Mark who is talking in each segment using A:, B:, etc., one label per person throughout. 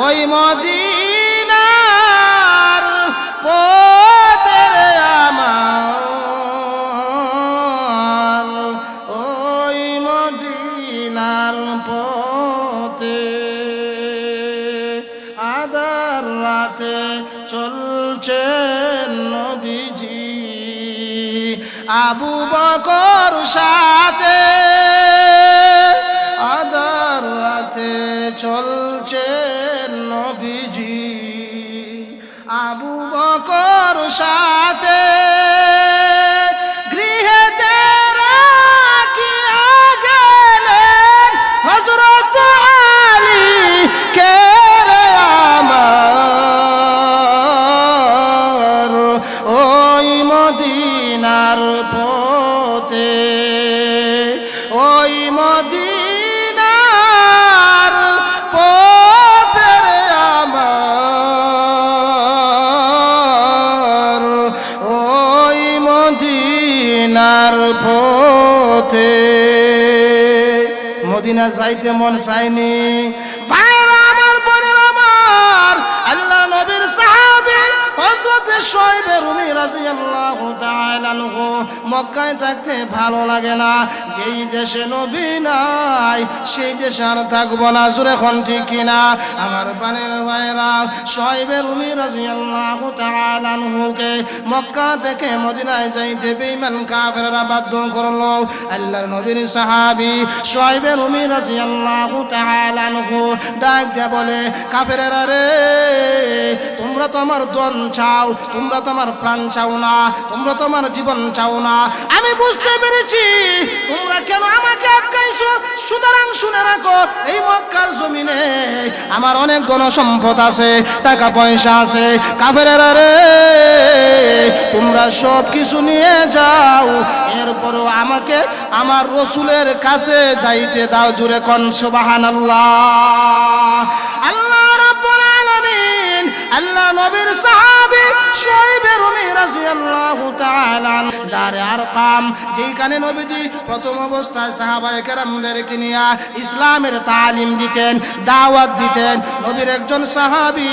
A: ওই মদিনার পথে আমার, ওই মদিনার পথে আধার রাতে চলছেন নবীজি আবু বকর সাথে, আধার রাতে চলছেন নবীজি আবু বকর সাথে, গৃহেতে রাখিয়া গেলেন হযরত আলী কে রে আমার, ওই মদিনার পথে, ওই মদিনার পথে রে আমার, ওই মদিনার পথে। মদিনা যাইতে মন চায়নি ভাইরা আমার, বোনেরা আমার, আল্লাহ নবীর সাহাবী হযরত শুআয়ব রুমি রাদিয়াল্লাহু তাআলা আনহু মক্কায় থাকতে ভালো লাগে না, যেই দেশে নবী নাই সেই দেশে আর থাকবো না। জোরে কোন ঠিক কিনা আমার প্রাণের ভাইরা? শুআয়ব রুমি রাদিয়াল্লাহু তাআলা আনহুকে মক্কা থেকে মদিনায় যাইতে বেঈমান কাফেররা বাধ্য করলো। আল্লাহর নবীর সাহাবী শুআয়ব রুমি রাদিয়াল্লাহু তাআলা আনহু ডাক দিয়ে বলে, কাফেররা রে, তোমরা তো আমার ধন চাও, তোমরা তো আমার প্রাণ চাও না, তোমরা তো আমার জীবন চাও না, আমি বুঝতে পেরেছি তোমরা কেন আমাকে আটকাইছো। সুতরাং শুনে রাখো, এই মক্কার জমিনে আমার অনেক ধন সম্পদ আছে, টাকা পয়সা আছে, কাফেররা রে তোমরা সব কিছু নিয়ে যাও, এরপরও আমাকে আমার রাসূলের কাছে যাইতে দাও। জুরে কোন সুবহানাল্লাহ। আল্লাহ রাব্বুল আলামিন আল্লাহ নবীর সাহাবী শুআয়ব রুমি রাদিয়াল্লাহু তাআলা দারে আরকাম, যেখানে নবীজি প্রথম অবস্থায় সাহাবায়ে কেরামদেরকে নিয়ে ইসলামের তালিম দিতেন, দাওয়াত দিতেন, নবীর একজন সাহাবী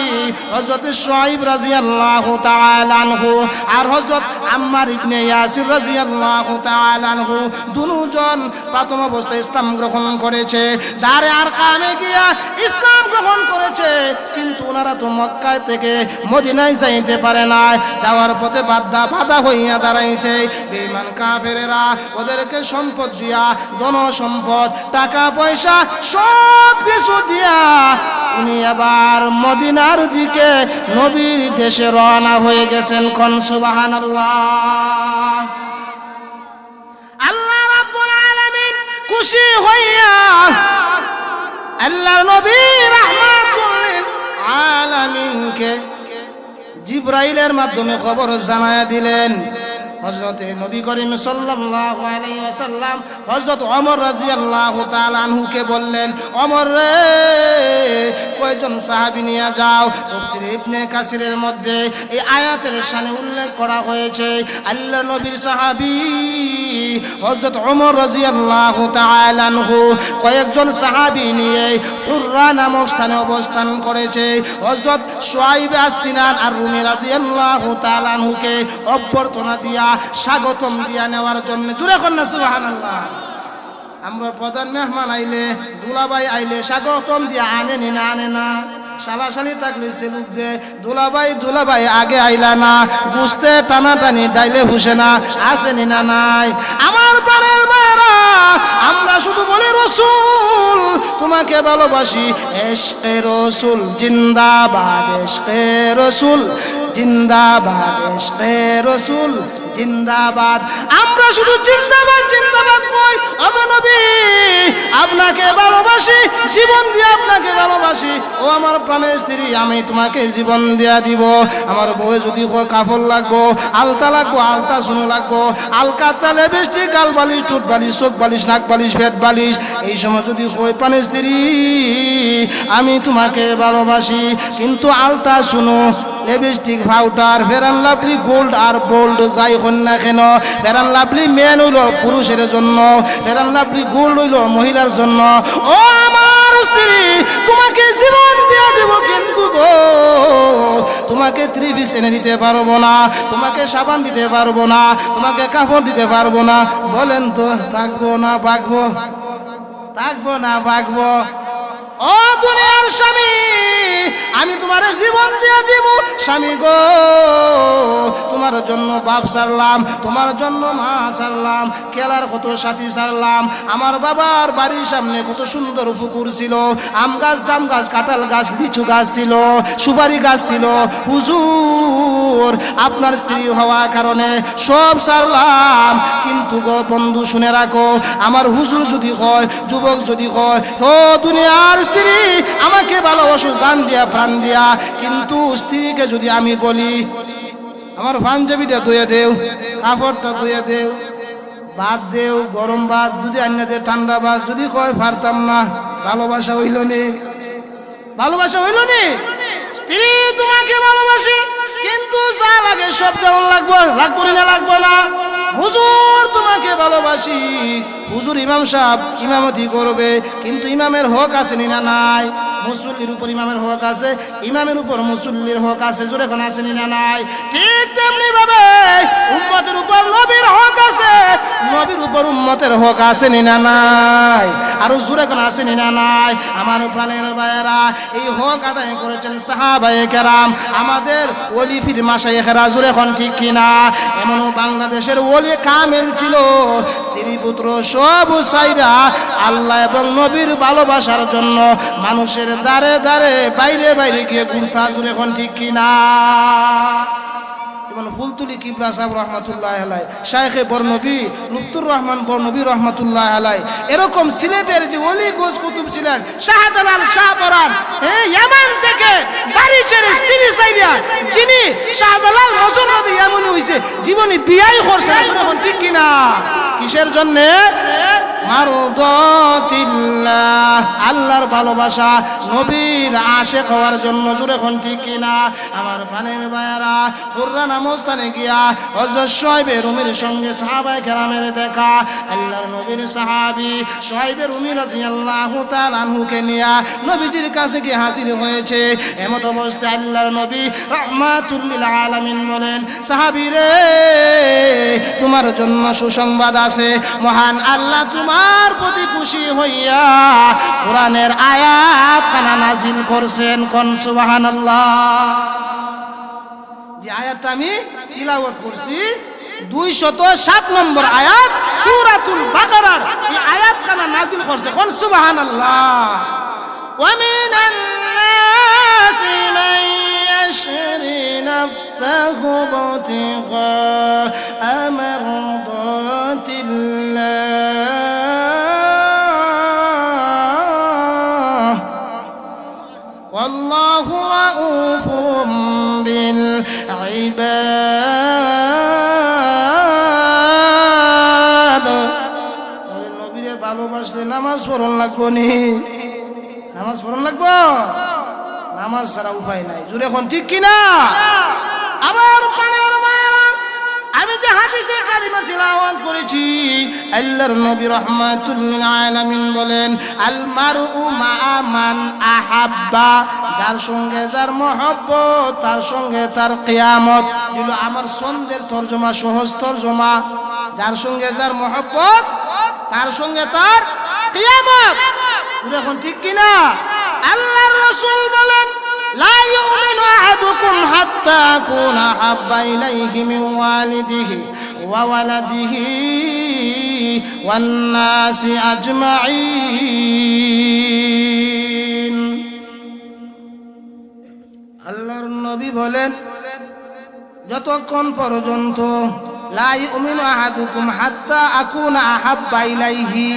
A: হযরত শুআয়ব রাদিয়াল্লাহু তাআলা আনহু আর হযরত আম্মার ইবনে ইয়াসির রাদিয়াল্লাহু তাআলা আনহু দুজন প্রথম অবস্থায় ইসলাম গ্রহণ করেছে, দারে আরকামে গিয়া ইসলাম গ্রহণ করেছে, কিন্তু ওনারা তো মক্কা থেকে মদিনায় যাইতে পারে না, যাওয়ার পথে বাধা হইয়া দাঁড়াইছে। বেঈমান কাফেরেরা ওদেরকে সম্পদ দিয়া, ধন সম্পদ, টাকা পয়সা সব কিছু দিয়া উনি আবার মদিনার দিকে নবীর দেশে রওনা হয়ে গেছেন। কোন সুবহানাল্লাহ। আল্লাহ রাব্বুল আলামিন খুশি হইয়া আল্লাহর নবী রাহমাতুল লিল আলামিনকে জিবরাইলের মাধ্যমে খবর জানায়া দিলেন। হযরত নবী করিম সাল্লাল্লাহু আলাইহি ওয়াসাল্লাম হযরত ওমর রাদিয়াল্লাহু তাআলা আনহুকে বললেন, ওমর রে, কয়জন সাহাবী নিয়ে যাও। তাফসীর ইবনে কাসিরের মধ্যে এই আয়াতের শানে উল্লেখ করা হয়েছে, আল্লাহর নবীর সাহাবী হযরত ওমর রাদিয়াল্লাহু তাআলা আনহু কয়েকজন সাহাবী নিয়ে হুররা নামক স্থানে অবস্থান করেছে। হযরত শুআয়ব আস-সিনান আর রুমি রাদিয়াল্লাহু তাআলা আনহুকে অভ্যর্থনা দিয়া, স্বাগতম দিয়া নেওয়ার জন্য। জোরে কোন না সুবহানাল্লাহ। আমরা প্রধান মেহমান আইলে, দুলাভাই আইলে স্বাগতম দিয়া আনে নি না আনে না? শালাশালি থাকলে সেলুক দে, দুলাভাই আগে আইলা না, বুঝতে টানাটানি ডাইলে ভুসে না, আসেনি না নাই? আমার প্রাণের মায়েরা, আমরা শুধু বলি রাসূল তোমাকে ভালোবাসি, ইশকে রাসূল জিন্দাবাদ, ইশকে রাসূল জিন্দাবাদ, ইশকে রাসূল জিন্দাবাদ। আমরা শুধু জিন্দাবাদ জিন্দাবাদ কই। ওগো নবী, আপনাকে ভালোবাসি, জীবন দিয়ে আপনাকে ভালোবাসি। ও আমার প্রাণের স্ত্রী, আমি তোমাকে জীবন দিয়া দিব। আমার বউ যদি কাপড় লাগবো, আলতা লাগবো, আলতা শুনো লাগবো, আলকাতা, লিপস্টিক, গাল বালিশ, ঠোঁট বালিশ, চোখ বালিশ, নাক বালিশ, পেট বালিশ, এই সময় যদি কই প্রাণের স্ত্রী আমি তোমাকে ভালোবাসি, কিন্তু আলতা শুনো, lipstick, powder, Fair and Lovely gold আর বোল্ড যাই হন না কেন, ফেয়ার অ্যান্ড লাভলি মেন হইল পুরুষের জন্য, ফেয়ার অ্যান্ড লাভলি গোল্ড হইল মহিলার জন্য। ও আমার আমার স্ত্রী, তোমাকে জীবন দিয়ে দেব, কিন্তু গো তোমাকে ত্রিপিস এনে দিতে পারবো না, তোমাকে সাবান দিতে পারবো না, তোমাকে কাপড় দিতে পারবো না। বলেন তো থাকবো না ভাগবো? থাকবো না ভাগবো? ও দুনিয়ার স্বামী, আমি তোমার জীবন দিয়ে দিব। স্বামী গো, তোমার জন্য বাপ ছাড়লাম, তোমার জন্য মা ছাড়লাম, খেলার কত সাথী ছাড়লাম। আমার বাবার বাড়ির সামনে কত সুন্দর পুকুর ছিল, আম গাছ, জাম গাছ, কাঁঠাল গাছ, লিচু গাছ ছিল, সুপারি গাছ ছিল। হুজুর, আপনার স্ত্রী হওয়া কারণে সব ছাড়লাম, কিন্তু গো বন্ধু শুনে রাখো, আমার হুজুর যদি হয়, যুবক যদি হয়, ও দুনিয়ার স্ত্রী, আমাকে ভালোবাসো জান দিয়া প্রাণ দিয়া, কিন্তু স্ত্রীকে যদি আমি বলি আমার পাঞ্জাবিটা ধুয়ে দেও, কাপড়টা ধুয়ে দেও, ভাত দেও, গরম ভাত, যদি আন্না দে ঠান্ডা ভাত, যদি কয় পারতাম না, ভালোবাসা হইল নি? ভালোবাসা হইল নি? স্ত্রী তোমাকে ভালোবাসি, কিন্তু যা লাগে সব দেওয়ান লাগবো, লাগবো না লাগবো না? হুজুর তোমাকে ভালোবাসি, হুজুর ইমাম সাহেব ইমামতি করবে, কিন্তু ইমামের হক আছে না নাই? মুসল্লির উপর ইমামের হক আছে, ইমামের উপর মুসল্লির হক আছে, জোরে কোন আছে না নাই? ঠিক তেমনি ভাবে উম্মতের উপর নবীর হক আছে, নবীর উপর উম্মতের হক আছে না নাই? আরো জোরে কোন আছে না নাই? আমার প্রাণের ভাইয়েরা, এই হক আদায় করেছেন সাহাবায়ে কেরাম, আমাদের ওলি ফির মাশায়েখরা, জোরে কোন ঠিক কিনা? এমনও বাংলাদেশের ওলি কামেল ছিল, স্ত্রী পুত্র সব সাইরা আল্লাহ এবং নবীর ভালোবাসার জন্য মানুষের দাঁড়ে দাঁড়ে বাইরে বাইরে গিয়ে ঘুরতা, জোরে কোন ঠিক কিনা? যেমন ফুলতুলি কিবলা সাহেব রহমাতুল্লাহ আলাই, শাইখে বরনবী লুৎফুর রহমান বরনবী রহমাতুল্লাহ আলাই, এরকম সিলেটের যে ওলি গোজ কুতুব ছিলেন শাহজালাল শাহপরান, ইয়ামান থেকে বারিশের স্ত্রী সাইরা, যিনি শাহজালাল মসনদ ইয়ামানি হইছে, জীবনে বিয়াই করছে না, এখন ঠিক কিনা? কিসের জন্য? মারদাতিল্লাহ, আল্লাহর ভালোবাসা, নবীর আশিক হওয়ার জন্য, জোরে কোন ঠিক কিনা? আমার প্রাণের ভাইয়েরা, কুরআন আমস্থানে গিয়া হযরত শুআয়বে রুমির সঙ্গে সাহাবায়ে কেরামের দেখা, আল্লাহর নবীর সাহাবী শুআয়বে রুমি রাদিয়াল্লাহু তাআলা আনহুকে নিয়া নবীজির কাছে গিয়ে হাজির হয়েছে। এমত অবস্থায় আল্লাহর নবী রাহমাতুল লিল আলামিন বলেন, সাহাবী রে, তোমার জন্য সুসংবাদ আছে, মহান আল্লাহ তোমার প্রতি খুশি হইয়া কোরআনের আয়াত খানা নাজিল করছেন। কোন সুবহানাল্লাহ? যে আয়াতটা আমি তিলাওয়াত করছি 207 নম্বর আয়াত সূরাতুল বাকারার, এই আয়াত খানা নাজিল করছে। কোন সুবহানাল্লাহ? ওয়া মিনান নাসি মান ইয়াশরি নাফসাহু ইবতিগা মারদাতিল্লাহ ওয়াল্লাহু রাউফুম বিল ইবাদ। নবীরে ভালোবাসলে নামাজ পড়ন লাগবো নি? নামাজ পড়ন লাগবো? নামাজ ছাড়া উপায় নাই, জোরে এখন ঠিক কিনা? আবার পানের মায়েরা, আমি যে হাদিসে কারিমা তিলাওয়াত করেছি, আল্লাহর নবী রাহমাতুল লিল আলামিন বলেন, আল মারউ মা মান আহাব্বা, যার সঙ্গে যার মহব্বত তার সঙ্গে তার কিয়ামত। দিল আমার সন্দের তরজমা, সহজ তরজমা, যার সঙ্গে যার মহব্বত তার সঙ্গে তার কিয়ামত। এখন ঠিক কিনা? আল্লাহর রাসূল বলেন, লা ইউমিনু আহাদুকুম হাত্তা আকুনা হাব্বা ইলাইহি মিন ওয়ালিদিহি ওয়া ওয়ালাদিহি ওয়ান নাসি আজমাইন। আল্লাহর নবী বলেন, যতক্ষণ পর্যন্ত লা ইউমিনু আহাদুকুম হাত্তা আকুনা আহাব্বা ইলাইহি,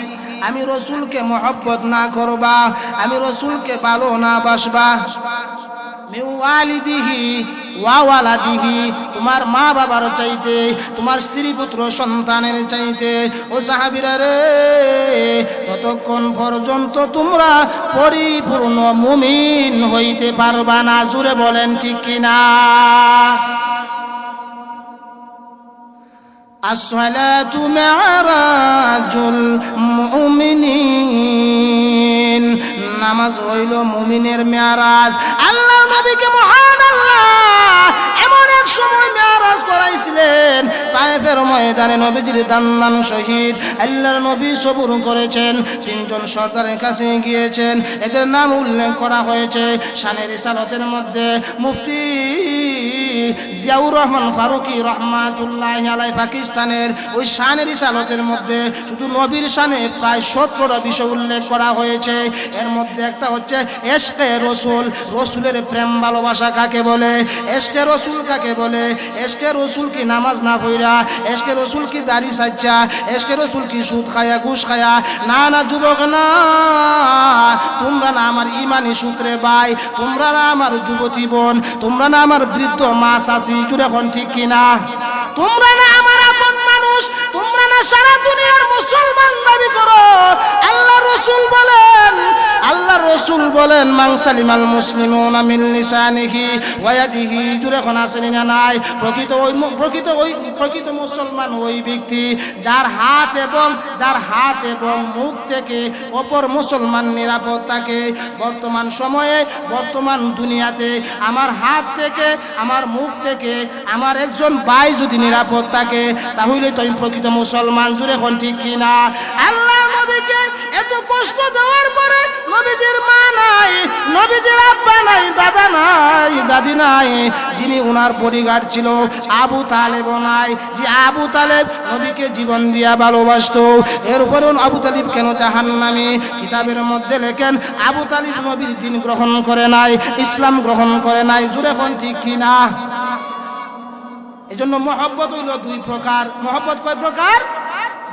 A: আমি রসুলকে মহব্বত না করবা, আমি রসুলকে ভালো না বাসবা, মিওয়ালিদিহি ওয়া ওয়ালাদিহি, তোমার মা বাবার চাইতে, তোমার স্ত্রী পুত্র সন্তানের চাইতে, ও সাহাবীরা রে, ততক্ষণ পর্যন্ত তোমরা পরিপূর্ণ মুমিন হইতে পারবা না। জোরে বলেন ঠিক কিনা? আসসালাতু মি'রাজুল মুমিনিন, নামাজ হইল মুমিনের মেরাজ। আল্লাহ নবীকে মহান আল্লাহ এমন এক সময় মেরাজ করাইছিলেন, তায়েফের ময়দানে নবীজির দান্নান শহীদ আল্লাহর নবী সবুর করেছেন। তিনজন সর্দারের কাছে গিয়েছেন, এদের নাম উল্লেখ করা হয়েছে শানে রিসালাতের মধ্যে। মুফতি জিয়াউর রহমান ফারুকি রহমাতুল্লাহি আলাইহি পাকিস্তানের ওই শানে রিসালাতের মধ্যে শুধু নবীর শানে প্রায় 17টা বিষয় উল্লেখ করা হয়েছে। এর মধ্যে একটা হচ্ছে ইশকে রসুল, রসুলের প্রেম ভালোবাসা কাকে বলে, ইশকে রসুল কাকে বলে, ইশকে রসুল কি নামাজ না পড়া, ইশকে রসুল কি দাড়ি সাচ্চা, ইশকে রসুল কি সুদ খায়া ঘুষ খায়া। না না যুবক না, তোমরা না আমার ইমানি সূত্রে ভাই, তোমরা না আমার যুবতী বোন, তোমরা না আমার বৃদ্ধ মা চাচি, জুড়ে এখন ঠিক কিনা? তোমরা না আমার আপন মানুষ, তোমরা না সারা দুনিয়ার মুসলমান দাবি করো। আল্লাহ রসুল বলেন, আল্লাহ রসুল বলেন মান সালিমাল মুসলিমুনা মিন লিসানিহি ওয়া ইয়াদিহি, জুড়ে এখন আসেন না নাই? প্রকৃত মুসলমান ওই ব্যক্তি যার হাত এবং মুখ থেকে অপর মুসলমান নিরাপদ থাকে। বর্তমান সময়ে বর্তমান দুনিয়াতে আমার হাত থেকে আমার মুখ থেকে আমার একজন ভাই যদি নিরাপদ থাকে তাহলে তো আমি প্রকৃত মুসলমান, জুড়ে এখন ঠিক কিনা? আল্লাহ নবীকে এত কষ্ট দেওয়ার পরে নবীজির মা নাই, নবীজির আব্বা নাই, দাদা নাই, দাদি নাই, যিনি উনার বডিগার্ড ছিল আবু তালেব নাই, যে আবু তালেব নবীকে জীবন দিয়া ভালোবাসতো। এর উপরেও আবু তালিব কেন জাহান্নামী? কিতাবের মধ্যে লেখেন আবু তালিব নবীর দিন গ্রহণ করে নাই, ইসলাম গ্রহণ করে নাই, জুড়ে এখন ঠিক কিনা? এই জন্য মহব্বত হইল দুই প্রকার। মহব্বত কয় প্রকার?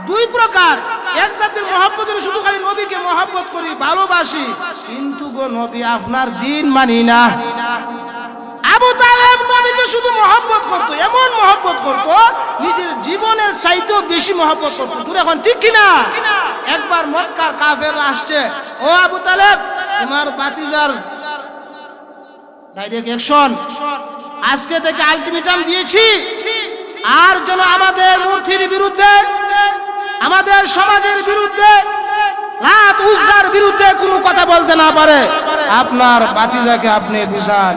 A: দুই প্রকার। এক জাতির মহব্বত হলো শুধু খালি নবীকে মহব্বত করি, ভালোবাসি, কিন্তু গো নবী আপনার দিন মানি না। আবু তালেব নবীকে শুধু মহব্বত করতো, এমন মহব্বত করতো নিজের জীবনের চাইতেও বেশি মহব্বত করতো, জুড়ে এখন ঠিক কিনা? একবার মক্কার কাফেররা আসছে, ও আবু তালেব তোমার ভাতিজার ডাইরেক্ট অ্যাকশন, আজকে থেকে আলটিমেটাম দিয়েছি, আর যেন আমাদের মূর্তির বিরুদ্ধে, আমাদের সমাজের বিরুদ্ধে, লাত উজ্জার বিরুদ্ধে কোনো কথা বলতে না পারে। আপনার ভাতিজাকে আপনি বুঝান,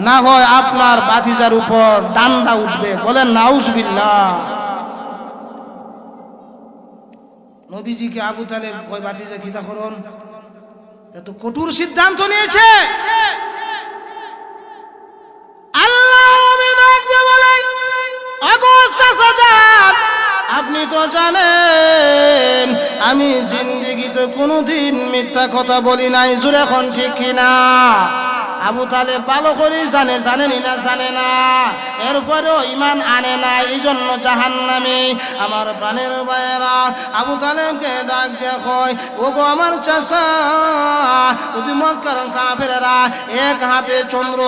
A: না হয় আপনার ভাতিজার উপর ডান্ডা উঠবে। বলেন নাউজুবিল্লাহ। নবীজিকে আবু তালেব কয় ভাতিজা কিতা করুন, এত কঠোর সিদ্ধান্ত নিয়েছে। আপনি তো জানেন আমি জিন্দেগিতে কোনোদিন মিথ্যা কথা বলি নাই, জোরে এখন ঠিক কিনা? আবু তালেব ভালো করে জানেনি না জানে না, এরপরেও ইমান আনে না, এই জন্য জাহান্নামী। আমার প্রাণের ভাইয়েরা আবু তালেবকে ডাক দিয়ে কয়, ও গো আমার চাচা, যদি মক্কার কাফেরেরা এক হাতে চন্দ্র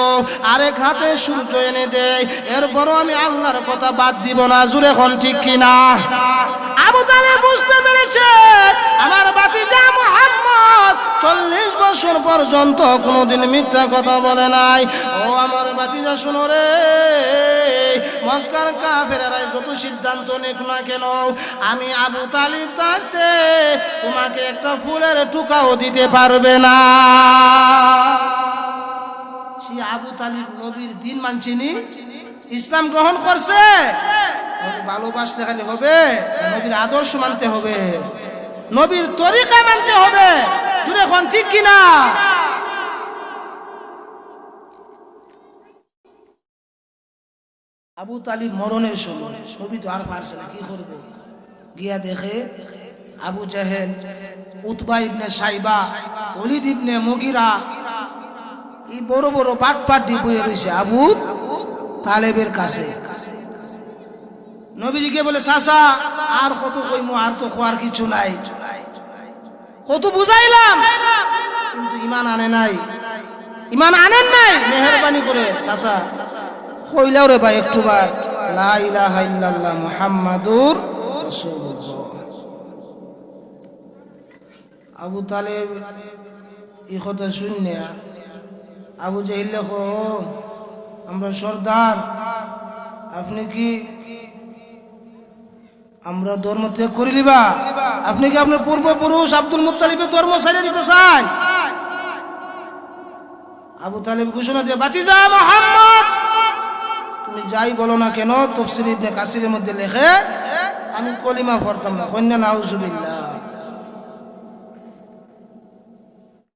A: আরেক হাতে সূর্য এনে দেয়, এরপরও আমি আল্লাহর কথা বাদ দিব না, জুড়ে এখন ঠিক কিনা? আবু তালেব বুঝতে পেরেছে আমার ভাতিজা মুহাম্মদ 40 বছর পর্যন্ত কোনোদিন মিথ্যা কথা বলে নাই। ও আমার ভাতিজা শোনো রে, মক্কার কাফেরেরা যত সিদ্ধান্ত নিক না কেন, আমি আবু তালিব থাকতে তোমাকে একটা ফুলের টুকাও দিতে পারবে না। সে আবু তালিব নবীর দিন মানছিনি, ইসলাম গ্রহণ করছে। ভালোবাসতে খালি হবে, নবীর আদর্শ মানতে হবে, নবীর তরিকা মানতে হবে, জুড়ে এখন ঠিক কিনা? আবু তালিব মরণের সময় নবী তো আর পারছে না, কি করবো? গিয়া দেখে আবু জাহেল, উতবা ইবনে সাইবা, ওলিদ ইবনে মুগিরা, এই বড় বড় বাটপাটি বইয়ে রয়েছে আবু তালেবের কাছে। নবীজিকে বলে, চাচা আর কত কইমু, আর তো খোয়ার কিছু নাই, কত বুঝাইলাম কিন্তু ইমান আনে নাই, ইমান আনেন নাই। মেহেরবানি করে চাচা কইলাও রে ভাই একটু বার লা ইলাহা ইল্লাল্লাহ মুহাম্মাদুর রাসূলুল্লাহ। আবু তালেব এই কথা শুনে আবু জাহেল কো, আমরা সর্দার, আপনি কি আমরা ধর্ম ত্যাগ করে লিবা? আপনি কি আপনার পূর্বপুরুষ আব্দুল মুত্তালিবের ধর্ম ছেড়ে দিতে চান? আবু তালেব ঘোষণা দিয়ে, ভাতিজা মুহাম্মদ, তুমি যাই বলো না কেন, তাফসীর ইবনে কাসিরের মধ্যে লেখে আমি কলিমা পড়তাম না। কন্যা নাউজুবিল্লাহ।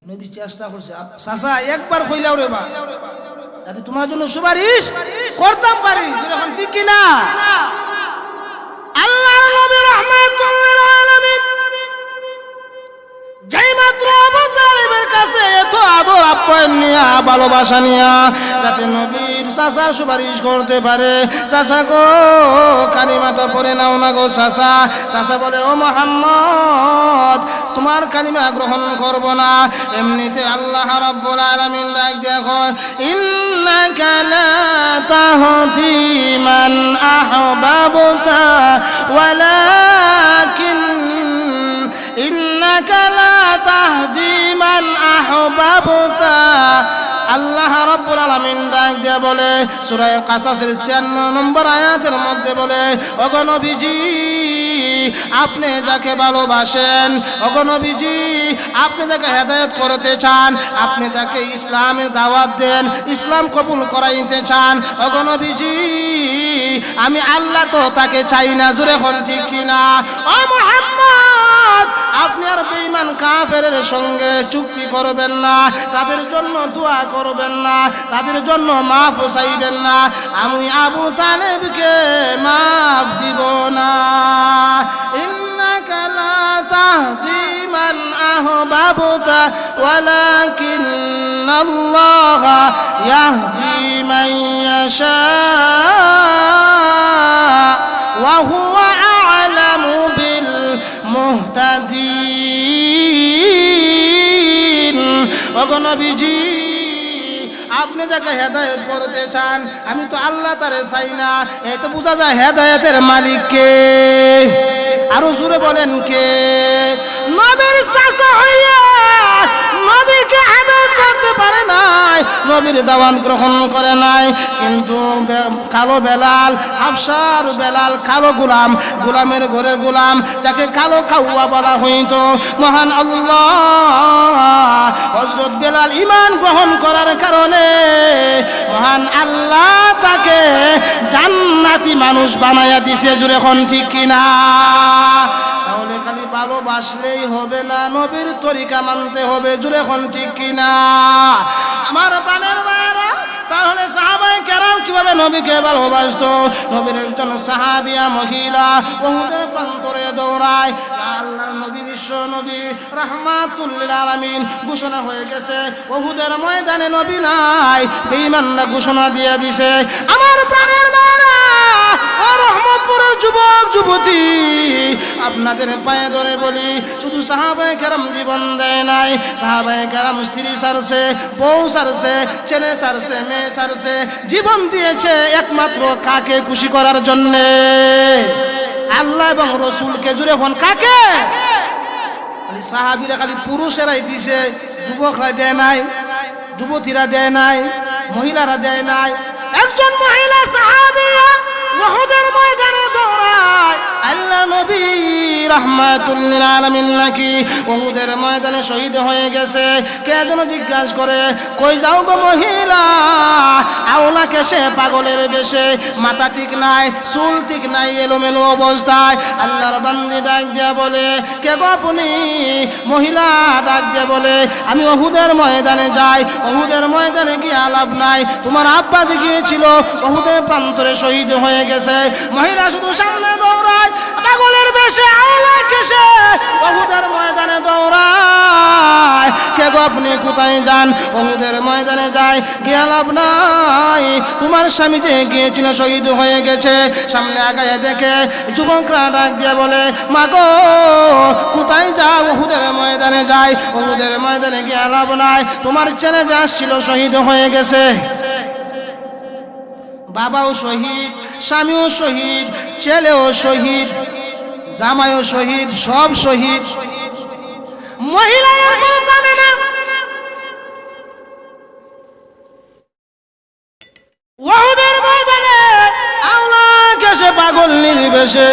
A: নবী চেষ্টা করছে, চাচা একবার কইলাও রে বা, যাতে তোমার জন্য সুপারিশ করতাম পারি। যখন ঠিক কিনা? আল্লাহর নবী রাহমাতুল লিল আলামিন যেই মাত্র আবু তালেবের কাছে এত আদর আপ্যায়ন নিয়া, ভালোবাসা নিয়া, যাতে নবীর চাচার সুপারিশ করতে পারে, চাচা গো কালিমাটা পড়ে নাও না গো চাচা। চাচা বলে, ও মুহাম্মদ, তোমার কালিমা গ্রহণ করব না। এমনিতে আল্লাহ রাব্বুল আলামিন ডাক দিয়া কয়, ইন্নাকা লা তাহদি মান আহবাবতা ওয়ালাকিন ইন্নাকা লা তাহদি মান আহবাবতা। আল্লাহ রাব্বুল আলামিন ডাক দিয়া বলে সূরা কাসাসের 96 নম্বর আয়াতের মধ্যে বলে, ওগো নবীজি, আপনি যাকে ভালোবাসেন, ওগো নবীজি, আপনি যাকে হেদায়েত করতে চান, আপনি যাকে ইসলামের দাওয়াত দেন, ইসলাম কবুল করাইতে চান, ওগো নবীজি, আমি আল্লাহ তো তাকে চাই না। জোরে কোন ঠিক কিনা? ও মুহাম্মদ, আপনি আর বেঈমান কাফেরের সঙ্গে চুক্তি করবেন না, তাদের জন্য দোয়া করবেন না, তাদের জন্য মাফ চাইবেন না। আমি আবু তালেবকে মাফ দিব না। ইন্নাকা লা তাহদি মান আহবাবতা ওয়ালাকিন্নাল্লাহা ইয়াহদি মান ইয়াশা ওয়া হুয়া আ'লামু বিল মুহতাদিন। ওগো নবীজি, আপনি যাকে হেদায়েত করতে চান, আমি তো আল্লাহ তারে চাই না। এই তো বোঝা যায় হেদায়েতের মালিক কে। আরো জোরে বলেন কে? নবীর চাচা হইয়া নবীকে হেদায়েত করতে পারে নাই, নবীর দাওয়াত গ্রহণ করে নাই। কিন্তু কালো বেলাল, হাবশার বেলাল, কালো গোলাম, গোলামের ঘরের গোলাম, যাকে কালো কাউয়া বলা হইতো, মহান আল্লাহ হযরত বেলাল ঈমান গ্রহণ করার কারণে মহান আল্লাহ তাকে জান্নাতি মানুষ বানায়া দিছে। জুড়ে কোন ঠিক কিনা? তাহলে খালি ভালোবাসলেই হবে না, নবীর তরিকা মানতে হবে। জুড়ে কোন ঠিক কিনা? আমার প্রাণের ভাইরা, তাহলে সাহাবায়ে কেরাম কিভাবে নবীকে ভালোবাসতো? নবীর একজন সাহাবিয়া মহিলা উহুদের প্রান্তরে দৌড়ায়, আল্লাহর নবী, বিশ্ব নবী রাহমাতুল লিল আলামিন ঘোষণা হয়ে গেছে, উহুদের ময়দানে নবী নাই। বেঈমানরা ঘোষণা দিয়ে দিছে। আমার প্রাণের ভাইরা, ও রহমতপুরের যুবক যুবতী, আপনাদের পায়ে ধরে বলি, শুধু সাহাবায়ে কেরাম জীবন দেয় নাই, সাহাবায়ে কেরাম স্ত্রী ছাড়ছে, বউ ছাড়ছে, ছেলে ছাড়ছে, মেয়ে ছাড়ছে, জীবন দিয়েছে একমাত্র কাকে? খুশি করার জন্যে, আল্লাহ এবং রসুলকে। জুড়ে হন কাকে? খালি সাহাবীরা খালি পুরুষেরাই দিছে, যুবকরা দেয় নাই, যুবতীরা দেয় নাই, মহিলারা দেয় নাই। একজন মহিলা সাহাবিয়া উহুদের ময়দানে দৌড়ায়, আল্লাহ নবী রাহমাতুল লিল আলামিন নাকি উহুদের ময়দানে শহীদ হয়ে গেছে। কে যেন জিজ্ঞাসা করে, কই যাও গো মহিলা? আওলা কেশে, পাগলের বেশে, মাথা ঠিক নাই, চুল ঠিক নাই, এলোমেলো অবস্থায়। আল্লাহর বান্দি ডাক দিয়া বলে, কে গো আপনি? মহিলা ডাক দিয়া বলে, আমি উহুদের ময়দানে যাই, উহুদের ময়দানে গিয়ে লাভ নাই, তোমার আব্বা যে গিয়েছিল উহুদের প্রান্তরে শহীদ হয়ে গেছে। মহিলা শুধু সামনে দৌড়ায়, পাগলের বেশে, আওলা কেশে উহুদের ময়দানে দৌড়ায়। কে গো আপনি কোথায় যান? উহুদের ময়দানে যায়, গিয়ে লাভ নাই, তোমার স্বামী যে গিয়েছিল শহীদ হয়ে গেছে। সামনে আগায় দেখে যুবকরা ডাক দিয়ে বলে, মা গো কোথায় যাও? উহুদের ময়দানে যায়, উহুদের ময়দানে গিয়ে লাভ নাই, তোমার ছেলে যে আসছিল শহীদ হয়ে গেছে। বাবাও শহীদ, স্বামীও শহীদ, ছেলেও শহীদ, জামাইও শহীদ, সব শহীদ। মহিলা আর বলতাম না, উহুদের ময়দানে আওলা কেশে, পাগল নির্বেশে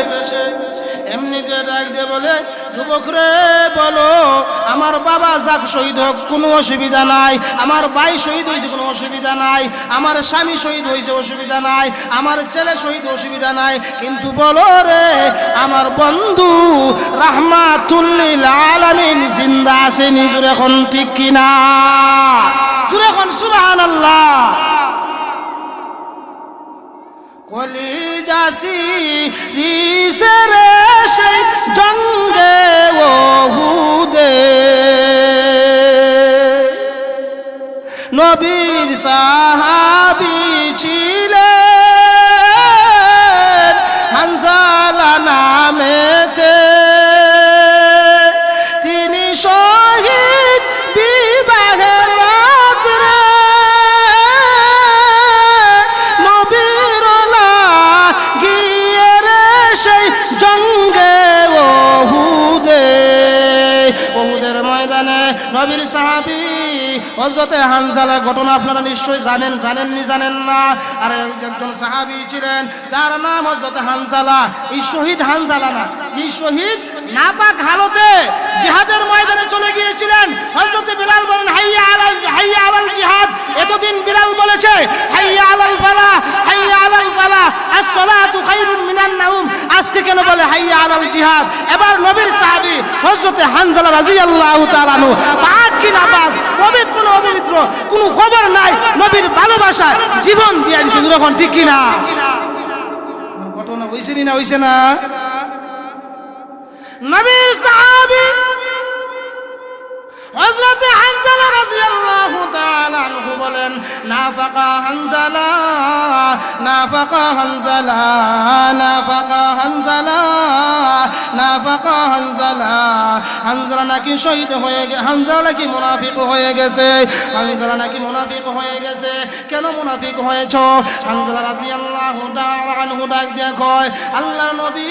A: এমনিতে ডাক দিয়ে বলে, যুবকরে বলো আমার বাবা যাক শহীদ হোক কোনো অসুবিধা নাই, আমার ভাই শহীদ হয়েছে কোনো অসুবিধা নাই, আমার স্বামী শহীদ হয়েছে অসুবিধা নাই, আমার ছেলে শহীদ অসুবিধা নাই, কিন্তু বলো রে আমার বন্ধু রাহমাতুল লিল আলামিন জিন্দা আছে নিজুর এখন ঠিক কিনা? জুড়ে এখন সুবহানাল্লাহ। কলিজাসি রিসরে সেই জঙ্গে ওহুদে নবীর সাহাবী ছিলেন হানজালা নামেতে, তিনি শহীদ বিবাহের রাত্রে নবীর লাগিয়ে রে সেই জঙ্গে ওহুদে, ওহুদের ময়দানে নবীর সাহাবী হযরতে হানজালার ঘটনা আপনারা নিশ্চয়ই জানেন, জানেননি জানেন না? আর একজন সাহাবী ছিলেন যার নাম হযরতে হানজালা। এই শহীদ হানজালা না, এই শহীদ নাপাক হালতে জিহাদের ময়দানে চলে গিয়েছিলেন। হযরতে বিলাল বলেন হাইয়া আলাল জিহাদ, এতদিন বিলাল বলেছে হাইয়া আলাল ফালাহ, হাইয়া আলাল ফালাহ, আস-সালাতু খায়রুম মিনান নাওম, আজকে কেন বলে হাইয়া আলাল জিহাদ? এবার নবীর সাহাবী হযরতে হানজালা রাদিয়াল্লাহু তাআলা আনহু পাক কি না পাক, পবিত্র না অপবিত্র কোনো খবর নাই, নবীর ভালোবাসায় জীবন দিয়ে দিয়েছে যখন ঠিক কি না? ঘটনা হইছে না হইছে না? নবীর সাহাবী হযরতে হানজালা রাদিয়াল্লাহু তাআলা আনহু বলেন নাফাকা হানজালা, নাফাকা হানজালা, নাফাকা হানজালা, নাফাকা হানজালা, হানজালা নাকি শহীদ হয়ে গেছে, হানজালা নাকি মুনাফিক হয়ে গেছে, হানজালা নাকি মুনাফিক হয়ে গেছে। কেন মুনাফিক হয়েছো? হানজালা রাদিয়াল্লাহু তাআলা আনহু ডাক দিয়া কয় আল্লাহর নবী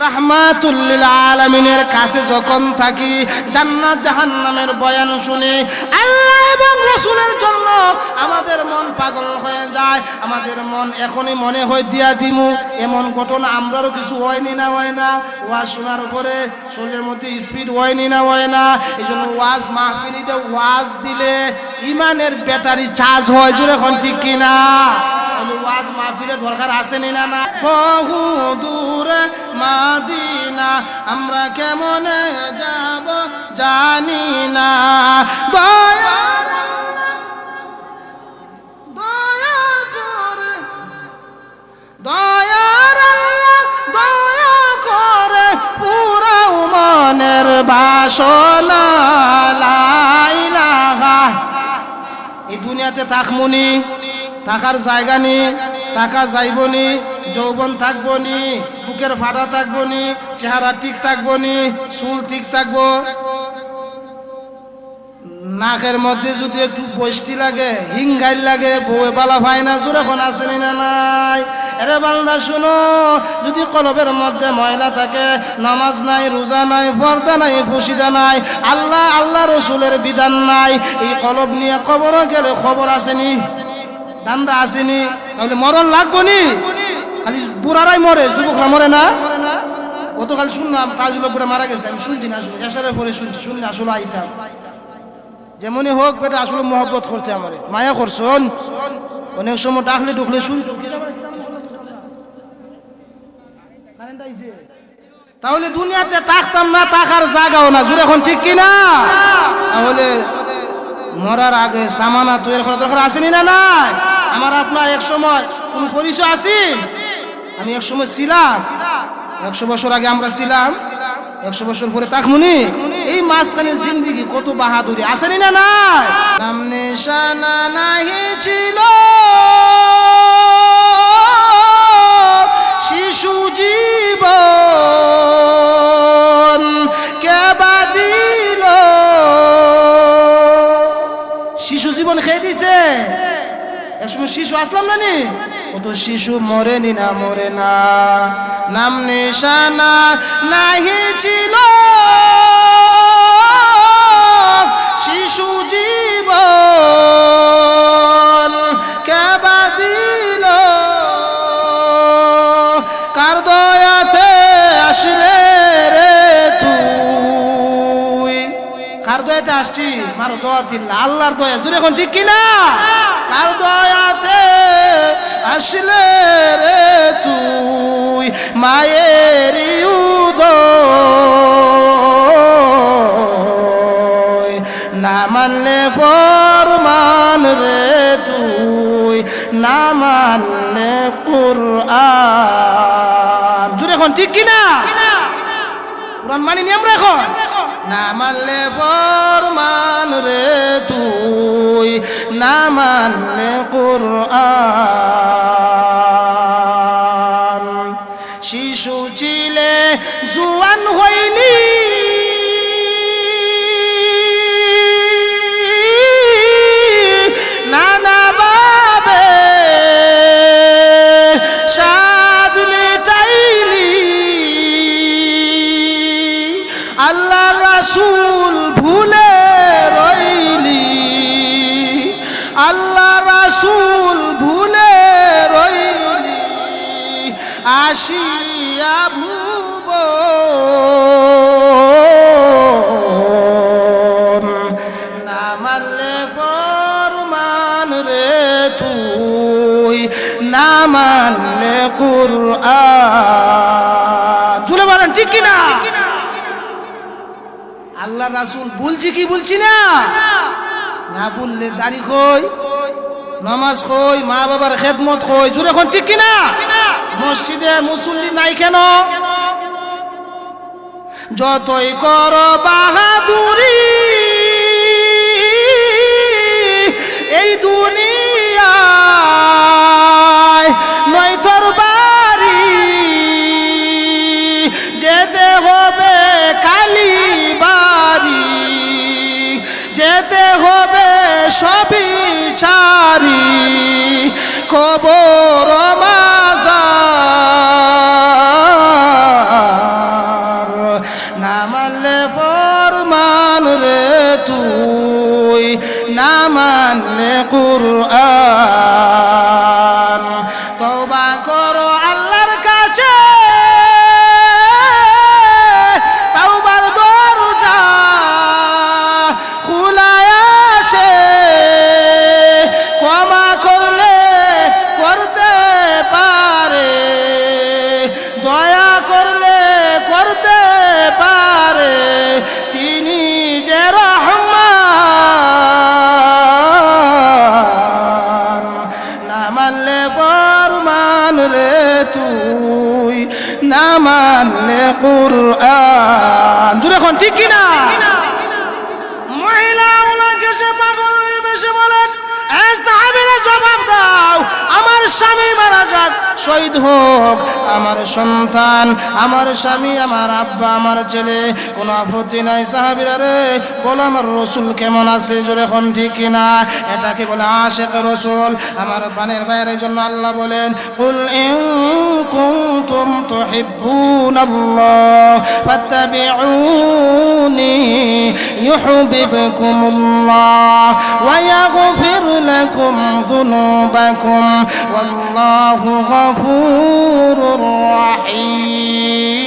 A: রাহমাতুল লিল আলামিনের কাছে যখন থাকি জান্নাত জাহান্নামের বয়ান শুনি আল্লাহ এবং রাসূলের জন্য আমাদের মন পাগল হয়ে যায়, আমাদের মন এখনই মনে হয় দিয়া দিমু। এমন ঘটনা আমরারও কিছু হয়নি না হয় না? ওয়াজ শোনার পরে শরীরের মধ্যে স্পিড হয়নি না হয় না? এই জন্য ওয়াজ মাহফিলিতে ওয়াজ দিলে ইমানের ব্যাটারি চার্জ হয়, জোরে এখন ঠিক কিনা? ওয়াজ মাহফিলের দরকার আছে না? না বহু দূরে মাদিনা আমরা কেমনে যাব জানি না, দয়া দয়া করে দয়ার আল্লাহ দয়া করে পুরাও মনের বাসনা লা ইলাহা। এই দুনিয়াতে থাকমুনি, থাকার জায়গা নি, টাকা যাইবনি, যৌবন থাকবনি, বুকের ফাটা থাকবনি, চেহারা ঠিক থাকবনি, চুল ঠিক থাকবো, নাকের মধ্যে যদি একটু বষ্টি লাগে, হিংগাইল লাগে, বউয়ে বালা ভাই না, জোরে এখন আসেনি না নাই? এরে বান্দা শুনো, যদি কলবের মধ্যে ময়লা থাকে, নামাজ নাই, রোজা নাই, পর্দা নাই, ফুসিদা নাই, আল্লাহ আল্লাহ রসুলের বিধান নাই, এই কলব নিয়ে কবর গেলে খবর আসেনি, দান্দা আসেনি, তাহলে মরণ লাগবো নি? খালি বুড়ারাই মরে, যুবকরা মরে না? গতকাল শুনলাম কাজুল করে মারা গেছে, আমি শুনছি না, আসলে এসারের পরে শুনলে আসলে আইতাম। যেমনই হোক বেটা আসলে মহব্বত করছে, আমার মায়া করছন, অনেক সময় ডাকলে ঢুকলে শুনতো। তাহলে দুনিয়াতে থাকতাম না, থাকার জায়গাও না, জোরে এখন ঠিক কিনা? তাহলে মরার আগে সামানা তৈরি করার দরকার আসেনি না? নাই? আমার আপনার এক সময় কোন পরিচয় আছেন? আমি এক সময় ছিলাম, 100 বছর আগে আমরা ছিলাম, 100 বছর পরে তাকমুনি। এই মাঝখানের জিন্দিগি কত বাহাদুরি আসেনি না? নাই? নাম নিশানা নাহি ছিল শিশু জীবন কে বাদিল, শিশু জীবন খেয়ে দিছে। একসময় শিশু আসলাম না নি, কত শিশু মরেনি না, মরে না। নাম নিশানা নাহি ছিল শিশু জীবন কে বাদিল, কার দয়াতে আসলে রে আসছি মারো দোয়া দিল আল্লাহর দয়া জুড়ে এখন ঠিক কিনা কার দয়াতে আসলে রে তুই মায়ের উদয় না মানলে ফরমান রে তুই না মানলে কুরআন জুড়ে এখন ঠিক কিনা কুরআন মানি আমরা এখন না মানলে ফরমান রে তুই না মানলে কুরআন শিশু ছিলে জুয়ান হইলি নানা বাবে সাদ মিটাইলি আল্লাহ রাসূল ভুলে রইলি আল্লাহ রাসূল ভুলে রইলি আসিয়া ভুবন না মানলে ফরমান রে তুই না মানলে কুরআন জুলে বলেন ঠিক কিনা আল্লাহ রাসূল বলছি কি বলছি না না বললে দাড়ি কই নামাজ কই মা বাবার খেদমত কই জুড়ে এখন ঠিক কিনা মসজিদে মুসল্লি নাই কেন যতই কর বাহাদুরি এই দুনিয়ায় নয় তোর বাড়ি যেতে হবে কালী বাড়ি যেতে হবে সবই চারি কবর মাজার না মানলে ফরমান রে তুই না মানলে কুরআন তওবা করো আল্লাহর কাছে তওবার দরজা খোলা আছে ক্ষমা করলে করতে পারে দয়া করলে করতে পারে তিনি যে রহমান না মানলে ফরমান রে তুই না মানলে কুরআন জুড়ে এখন ঠিক কিনা মহিলা ওনাকে সে পাগল বেশি বলেন সাহাবীরা জবাব দাও আমার স্বামী মারা যাক শহীদ হোক আমার সন্তান আমার স্বামী আমার আব্বা আমার ছেলে কোনো আপত্তি নাই সাহাবীরা রে বলো আমার রাসূল কেমন আছে জোরে এখন ঠিক কিনা এটাকে বলে আশিক রাসূল আমার প্রাণের ভাইয়ের জন্য আল্লাহ বলেন কুল ইন কুনতুম তুহিব্বুনাল্লাহ ফাত্তাবিউনি ইউহিব্বুকুমুল্লাহ ওয়া ইয়াগফির লাকুম যুনুবাকুম ওয়াল্লাহু গফুরুর রহিম